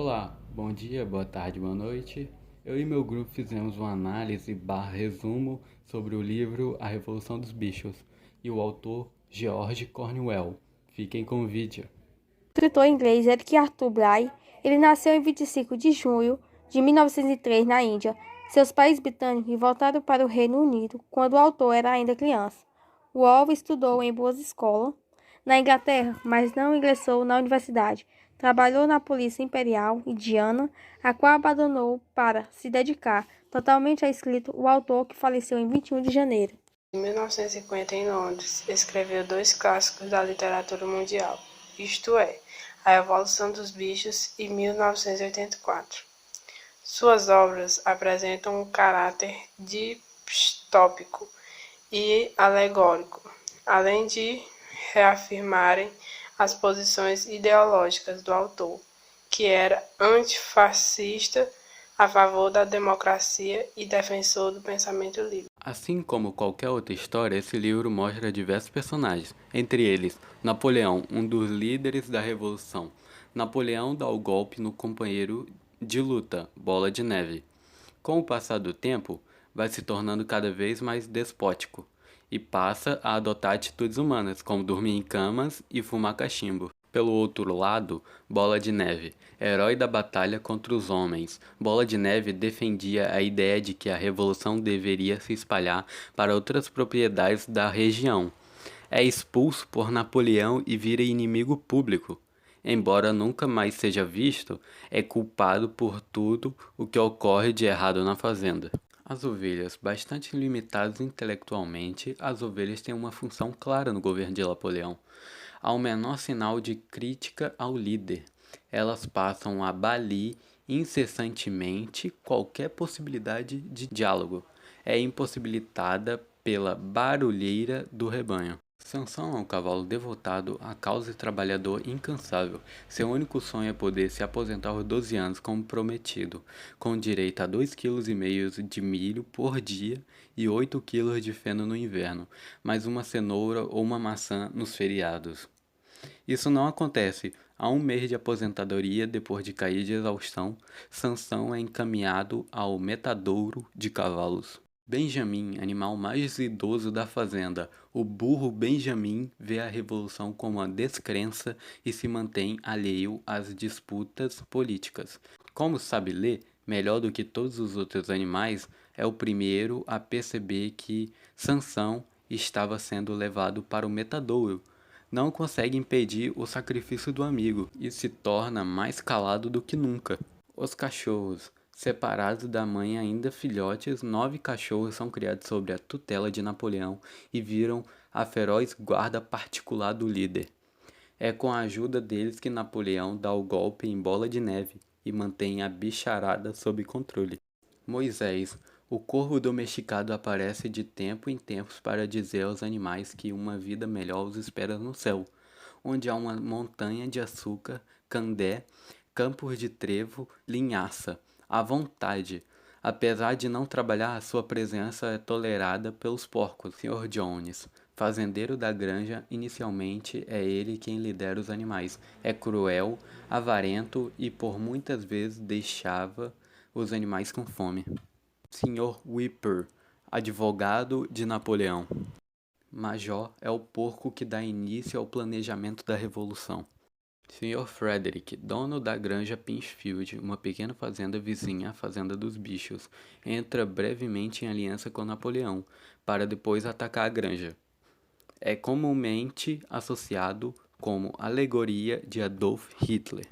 Olá, bom dia, boa tarde, boa noite. Eu e meu grupo fizemos uma análise barra resumo sobre o livro A Revolução dos Bichos e o autor George Cornwell. Fiquem com o vídeo. O escritor inglês Eric Arthur Blair, ele nasceu em 25 de junho de 1903 na Índia. Seus pais britânicos voltaram para o Reino Unido quando o autor era ainda criança. Wolfe estudou em boas escolas na Inglaterra, mas não ingressou na universidade. Trabalhou na Polícia Imperial Indiana, a qual abandonou para se dedicar totalmente à escrita. O autor, que faleceu em 21 de janeiro. Em 1950, em Londres, escreveu dois clássicos da literatura mundial, isto é, A Revolução dos Bichos e 1984. Suas obras apresentam um caráter distópico e alegórico, além de reafirmarem as posições ideológicas do autor, que era antifascista, a favor da democracia e defensor do pensamento livre. Assim como qualquer outra história, esse livro mostra diversos personagens, entre eles Napoleão, um dos líderes da Revolução. Napoleão dá o golpe no companheiro de luta, Bola de Neve. Com o passar do tempo, vai se tornando cada vez mais despótico e passa a adotar atitudes humanas, como dormir em camas e fumar cachimbo. Pelo outro lado, Bola de Neve, herói da batalha contra os homens. Bola de Neve defendia a ideia de que a revolução deveria se espalhar para outras propriedades da região. É expulso por Napoleão e vira inimigo público. Embora nunca mais seja visto, é culpado por tudo o que ocorre de errado na fazenda. As ovelhas, bastante limitadas intelectualmente, as ovelhas têm uma função clara no governo de Napoleão. Ao menor sinal de crítica ao líder, elas passam a balir incessantemente qualquer possibilidade de diálogo. É impossibilitada pela barulheira do rebanho. Sansão é um cavalo devotado à causa e trabalhador incansável. Seu único sonho é poder se aposentar aos 12 anos como prometido, com direito a 2,5 kg de milho por dia e 8 kg de feno no inverno, mais uma cenoura ou uma maçã nos feriados. Isso não acontece. Há um mês de aposentadoria, depois de cair de exaustão, Sansão é encaminhado ao metadouro de cavalos. Benjamin, animal mais idoso da fazenda. O burro Benjamin vê a revolução como uma descrença e se mantém alheio às disputas políticas. Como sabe ler, melhor do que todos os outros animais, é o primeiro a perceber que Sansão estava sendo levado para o metadouro. Não consegue impedir o sacrifício do amigo e se torna mais calado do que nunca. Os cachorros. Separados da mãe ainda filhotes, 9 cachorros são criados sob a tutela de Napoleão e viram a feroz guarda particular do líder. É com a ajuda deles que Napoleão dá o golpe em Bola de Neve e mantém a bicharada sob controle. Moisés, o corvo domesticado, aparece de tempo em tempos para dizer aos animais que uma vida melhor os espera no céu, onde há uma montanha de açúcar, candé, campos de trevo, linhaça, à vontade. Apesar de não trabalhar, sua presença é tolerada pelos porcos. Sr. Jones, fazendeiro da granja, inicialmente é ele quem lidera os animais. É cruel, avarento e por muitas vezes deixava os animais com fome. Sr. Whipper, advogado de Napoleão. Major é o porco que dá início ao planejamento da revolução. Sr. Frederick, dono da granja Pinchfield, uma pequena fazenda vizinha à Fazenda dos Bichos, entra brevemente em aliança com Napoleão, para depois atacar a granja. É comumente associado como alegoria de Adolf Hitler.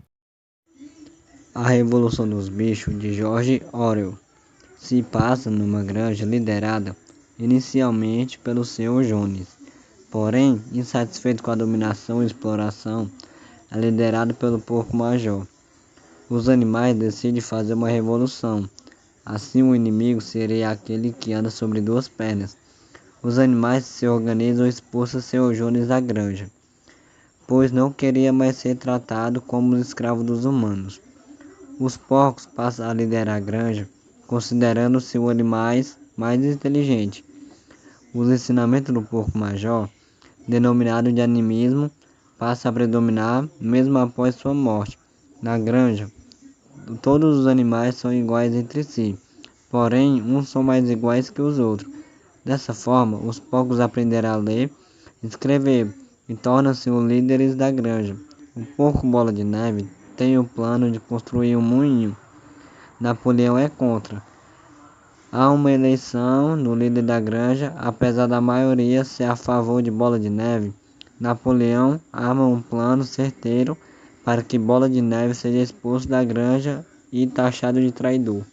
A Revolução dos Bichos, de George Orwell, se passa numa granja liderada inicialmente pelo Sr. Jones. Porém, insatisfeito com a dominação e exploração, é liderado pelo porco major. Os animais decidem fazer uma revolução. Assim, o inimigo seria aquele que anda sobre duas pernas. Os animais se organizam e expulsam Sr. Jones da granja, pois não queria mais ser tratado como escravo dos humanos. Os porcos passam a liderar a granja, considerando-se o animal mais inteligente. Os ensinamentos do porco major, denominado de animismo, passa a predominar mesmo após sua morte. Na granja, todos os animais são iguais entre si, porém uns são mais iguais que os outros. Dessa forma, os porcos aprenderam a ler e escrever e tornam-se os líderes da granja. O porco Bola de Neve tem o plano de construir um moinho. Napoleão é contra. Há uma eleição no líder da granja, apesar da maioria ser a favor de Bola de Neve. Napoleão arma um plano certeiro para que Bola de Neve seja expulso da granja e taxado de traidor.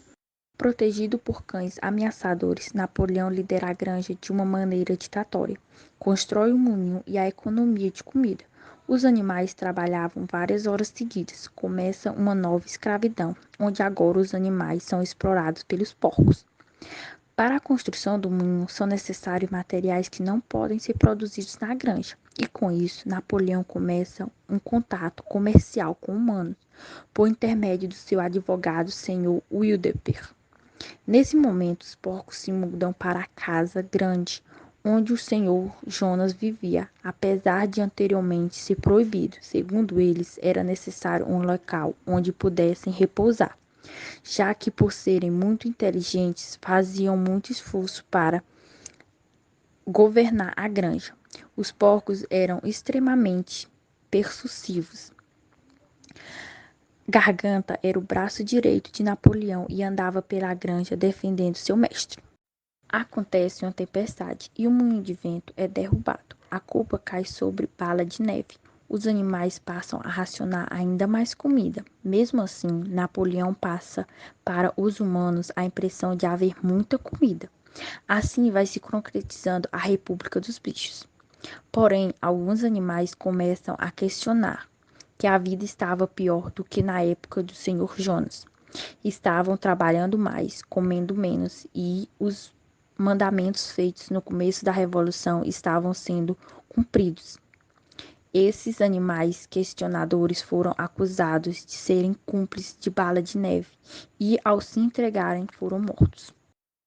Protegido por cães ameaçadores, Napoleão lidera a granja de uma maneira ditatória. Constrói o moinho e a economia de comida. Os animais trabalhavam várias horas seguidas. Começa uma nova escravidão, onde agora os animais são explorados pelos porcos. Para a construção do moinho são necessários materiais que não podem ser produzidos na granja. E com isso, Napoleão começa um contato comercial com humanos, por intermédio do seu advogado, senhor Wildeper. Nesse momento, os porcos se mudam para a casa grande, onde o senhor Jonas vivia, apesar de anteriormente ser proibido. Segundo eles, era necessário um local onde pudessem repousar, já que por serem muito inteligentes, faziam muito esforço para governar a granja. Os porcos eram extremamente persuasivos. Garganta era o braço direito de Napoleão e andava pela granja defendendo seu mestre. Acontece uma tempestade e o moinho de vento é derrubado. A culpa cai sobre Bola de Neve. Os animais passam a racionar ainda mais comida. Mesmo assim, Napoleão passa para os humanos a impressão de haver muita comida. Assim vai se concretizando a República dos Bichos. Porém, alguns animais começam a questionar que a vida estava pior do que na época do Senhor Jonas. Estavam trabalhando mais, comendo menos e os mandamentos feitos no começo da Revolução estavam sendo cumpridos. Esses animais questionadores foram acusados de serem cúmplices de Bola de Neve e, ao se entregarem, foram mortos.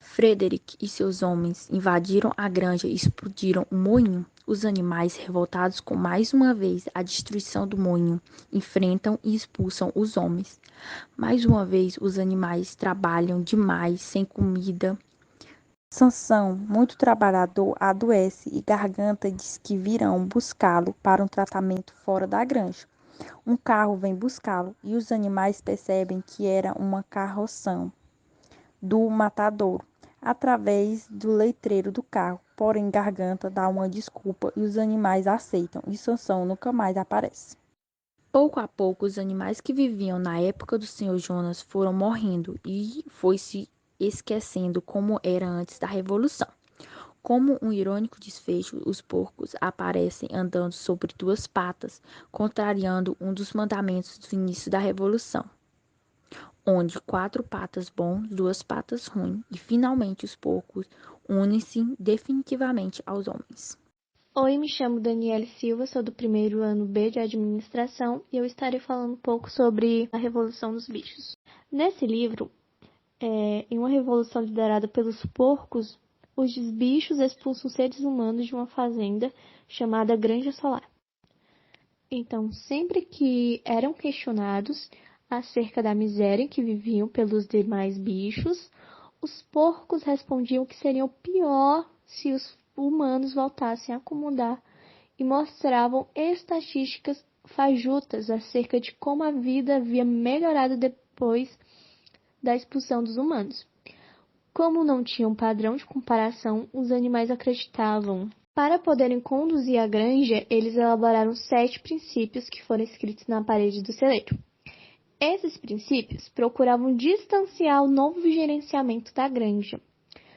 Frederick e seus homens invadiram a granja e explodiram o moinho. Os animais, revoltados com mais uma vez a destruição do moinho, enfrentam e expulsam os homens. Mais uma vez, os animais trabalham demais, sem comida. Sansão, muito trabalhador, adoece e Garganta diz que virão buscá-lo para um tratamento fora da granja. Um carro vem buscá-lo e os animais percebem que era uma carroção do matadouro, através do letreiro do carro. Porém, Garganta dá uma desculpa e os animais aceitam, e Sansão nunca mais aparece. Pouco a pouco, os animais que viviam na época do Senhor Jonas foram morrendo e foi se esquecendo como era antes da Revolução. Como um irônico desfecho, os porcos aparecem andando sobre duas patas, contrariando um dos mandamentos do início da Revolução, onde 4 patas bons, 2 patas ruins, e finalmente os porcos unem-se definitivamente aos homens. Oi, me chamo Daniele Silva, sou do primeiro ano B de Administração e eu estarei falando um pouco sobre a Revolução dos Bichos. Nesse livro, em uma revolução liderada pelos porcos, os bichos expulsam seres humanos de uma fazenda chamada Granja Solar. Então, sempre que eram questionados acerca da miséria em que viviam pelos demais bichos, os porcos respondiam que seria o pior se os humanos voltassem a acomodar e mostravam estatísticas fajutas acerca de como a vida havia melhorado depois da expulsão dos humanos. Como não tinham padrão de comparação, os animais acreditavam. Para poderem conduzir a granja, eles elaboraram 7 princípios que foram escritos na parede do celeiro. Esses princípios procuravam distanciar o novo gerenciamento da granja.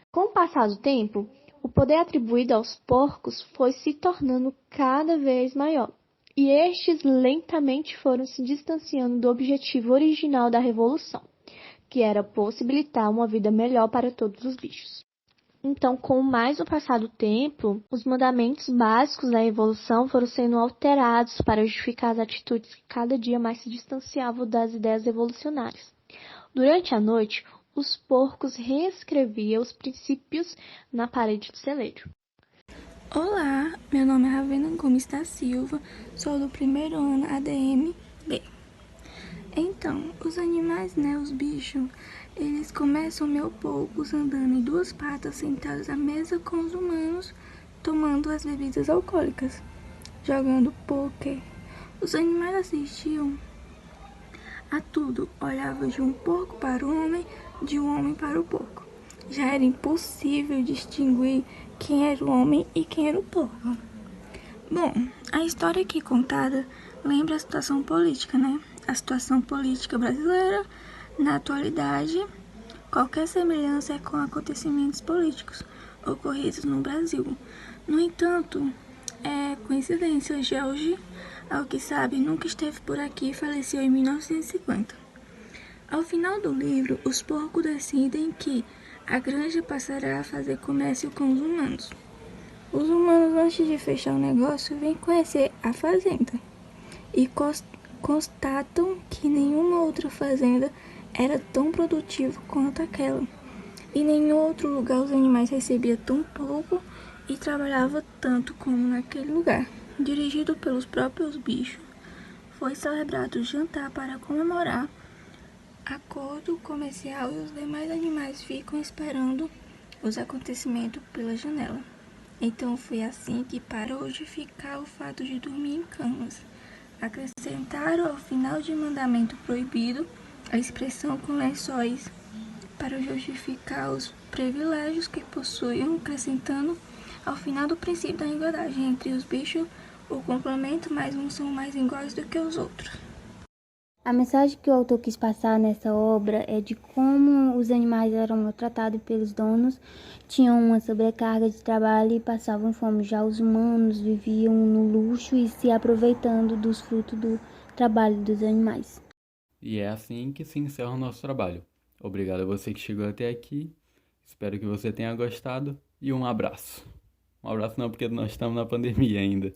Com o passar do tempo, o poder atribuído aos porcos foi se tornando cada vez maior, e estes lentamente foram se distanciando do objetivo original da Revolução, que era possibilitar uma vida melhor para todos os bichos. Então, com mais o passar do tempo, os mandamentos básicos da Revolução foram sendo alterados para justificar as atitudes que cada dia mais se distanciavam das ideias revolucionárias. Durante a noite, os porcos reescreviam os princípios na parede do celeiro. Olá, meu nome é Ravena Gomes da Silva, sou do primeiro ano ADM-B. Então, os animais, né, os bichos, eles começam meio poucos andando em duas patas, sentados à mesa com os humanos, tomando as bebidas alcoólicas, jogando pôquer. Os animais assistiam a tudo, olhavam de um porco para o homem, de um homem para o porco. Já era impossível distinguir quem era o homem e quem era o porco. Bom, a história aqui contada lembra a situação política, né? A situação política brasileira, na atualidade, qualquer semelhança é com acontecimentos políticos ocorridos no Brasil. No entanto, é coincidência, George, ao que sabe, nunca esteve por aqui e faleceu em 1950. Ao final do livro, os porcos decidem que a granja passará a fazer comércio com os humanos. Os humanos, antes de fechar o negócio, vêm conhecer a fazenda e constatam que nenhuma outra fazenda era tão produtiva quanto aquela. Em nenhum outro lugar os animais recebiam tão pouco e trabalhavam tanto como naquele lugar. Dirigido pelos próprios bichos, foi celebrado jantar para comemorar acordo comercial e os demais animais ficam esperando os acontecimentos pela janela. Então foi assim que parou de ficar o fato de dormir em camas. Acrescentaram ao final de mandamento proibido a expressão com lençóis para justificar os privilégios que possuíam, acrescentando ao final do princípio da igualdade entre os bichos o complemento, mas uns são mais iguais do que os outros. A mensagem que o autor quis passar nessa obra é de como os animais eram maltratados pelos donos, tinham uma sobrecarga de trabalho e passavam fome. Já os humanos viviam no luxo e se aproveitando dos frutos do trabalho dos animais. E é assim que se encerra o nosso trabalho. Obrigado a você que chegou até aqui. Espero que você tenha gostado e um abraço. Um abraço não, porque nós estamos na pandemia ainda.